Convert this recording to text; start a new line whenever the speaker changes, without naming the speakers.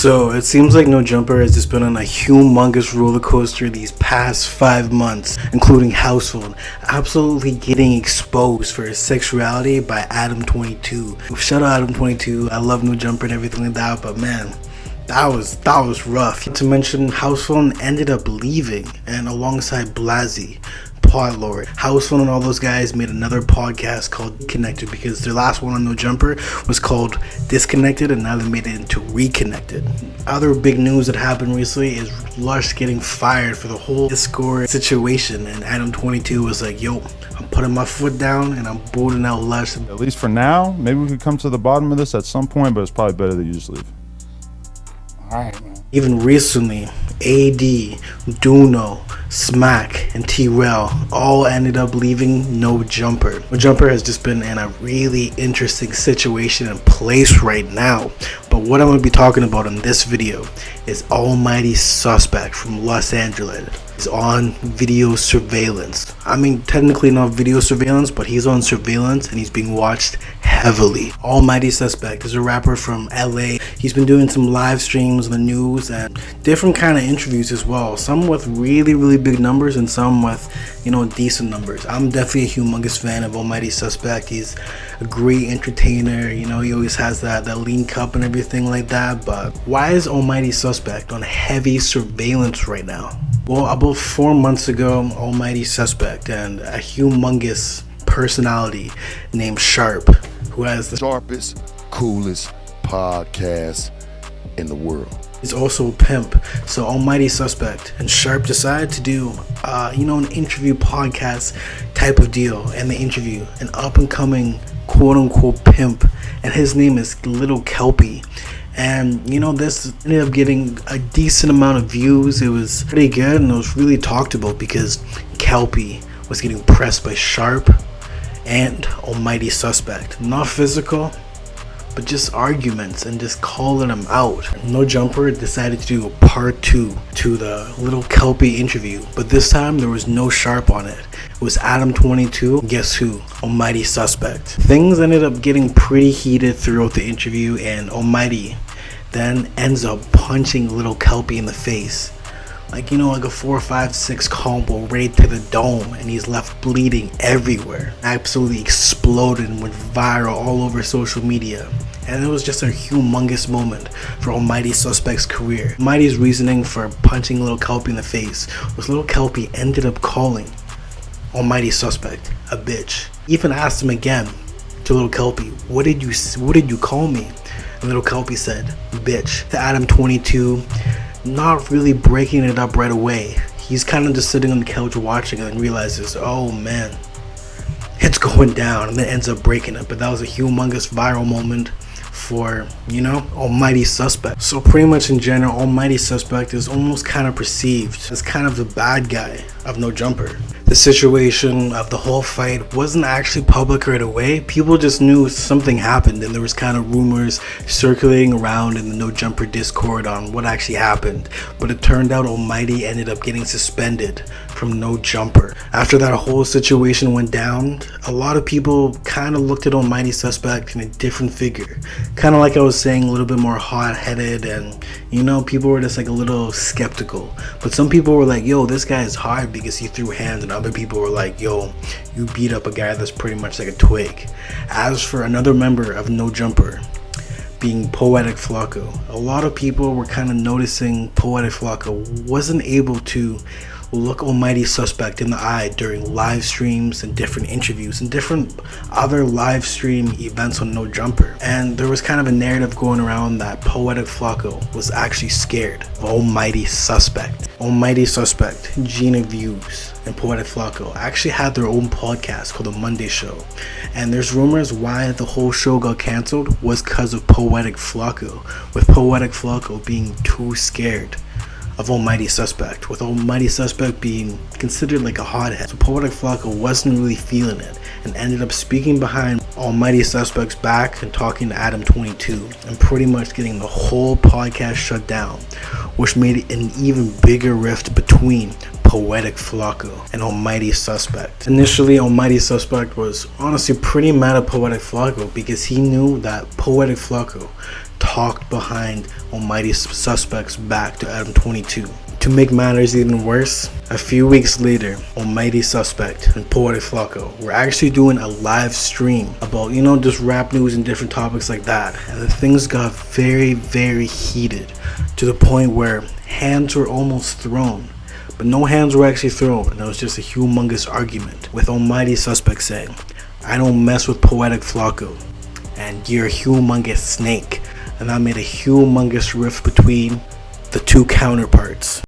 So it seems like No Jumper has just been on a humongous roller coaster these past 5 months, including Household, absolutely getting exposed for his sexuality by Adam22. Shout out Adam22, I love No Jumper and everything like that, but man, that was rough. Not to mention, Housephone ended up leaving, and alongside Blasi, Podlord, Housephone and all those guys made another podcast called Connected, because their last one on No Jumper was called Disconnected, and now they made it into Reconnected. Other big news that happened recently is Lush getting fired for the whole Discord situation, and Adam22 was like, yo, I'm putting my foot down and I'm booting out Lush.
At least for now, maybe we could come to the bottom of this at some point, but it's probably better that you just leave.
Alright, man.
Even recently, AD, Duno, Smack, and T-Rail all ended up leaving No Jumper. No Jumper has just been in a really interesting situation and place right now. But what I'm going to be talking about in this video is Almighty Suspect from Los Angeles. He's on video surveillance. I mean, technically not video surveillance, but he's on surveillance and he's being watched heavily. Almighty Suspect is a rapper from LA. He's been doing some live streams on the news and different kind of interviews as well. Some with really big numbers and some with, decent numbers. I'm definitely a humongous fan of Almighty Suspect. He's a great entertainer. He always has that lean cup and everything like that. But why is Almighty Suspect on heavy surveillance right now? Well, about 4 months ago, Almighty Suspect and a humongous personality named Sharp, who has the
sharpest, coolest podcast in the world.
He's also a pimp. So Almighty Suspect and Sharp decided to do, an interview podcast type of deal. And they interview an up-and-coming quote-unquote pimp, and his name is Little Kelpie. And this ended up getting a decent amount of views. It was pretty good and it was really talked about because Kelpie was getting pressed by Sharp and Almighty Suspect. Not physical, but just arguments and just calling them out. No Jumper decided to do a part 2 to the Little Kelpie interview, but this time there was no Sharp on it. It was Adam22, guess who? Almighty Suspect. Things ended up getting pretty heated throughout the interview, and Almighty then ends up punching Little Kelpie in the face. Like a 4, 5, 6 combo right to the dome, and he's left bleeding everywhere. Absolutely exploded and went viral all over social media. And it was just a humongous moment for Almighty Suspect's career. Almighty's reasoning for punching Little Kelpie in the face was Little Kelpie ended up calling Almighty Suspect a bitch. Even asked him again to Little Kelpie, what did you call me? And Little Kelpie said, bitch. To Adam22, not really breaking it up right away. He's kind of just sitting on the couch watching and then realizes, oh man, it's going down, and then ends up breaking it. But that was a humongous viral moment for, Almighty Suspect. So pretty much in general, Almighty Suspect is almost kind of perceived as kind of the bad guy of No Jumper. The situation of the whole fight wasn't actually public right away. People just knew something happened, and there was kind of rumors circulating around in the No Jumper Discord on what actually happened. But it turned out Almighty ended up getting suspended from No Jumper. After that whole situation went down, a lot of people kind of looked at Almighty Suspect in a different figure. Kind of like I was saying, a little bit more hot-headed, and people were just like a little skeptical. But some people were like, yo, this guy is hard because he threw hands, and other people were like, yo, you beat up a guy that's pretty much like a twig. As for another member of No Jumper, being Poetic Flocko, a lot of people were kind of noticing Poetic Flocko wasn't able to look Almighty Suspect in the eye during live streams and different interviews and different other live stream events on No Jumper. And there was kind of a narrative going around that Poetic Flocko was actually scared of Almighty Suspect. Almighty Suspect, Gina Views, and Poetic Flocko actually had their own podcast called The Monday Show. And there's rumors why the whole show got canceled was because of Poetic Flocko, with Poetic Flocko being too scared of Almighty Suspect, with Almighty Suspect being considered like a hothead. So Poetic Flocko wasn't really feeling it and ended up speaking behind Almighty Suspect's back and talking to Adam22 and pretty much getting the whole podcast shut down, which made an even bigger rift between Poetic Flocko and Almighty Suspect. Initially, Almighty Suspect was honestly pretty mad at Poetic Flocko because he knew that Poetic Flocko talked behind Almighty Suspect's back to Adam 22. To make matters even worse, a few weeks later, Almighty Suspect and Poetic Flocko were actually doing a live stream about, just rap news and different topics like that. And the things got very, very heated to the point where hands were almost thrown. But no hands were actually thrown, and it was just a humongous argument, with Almighty Suspect saying, "I don't mess with Poetic Flocko, and you're a humongous snake." And that made a humongous rift between the two counterparts.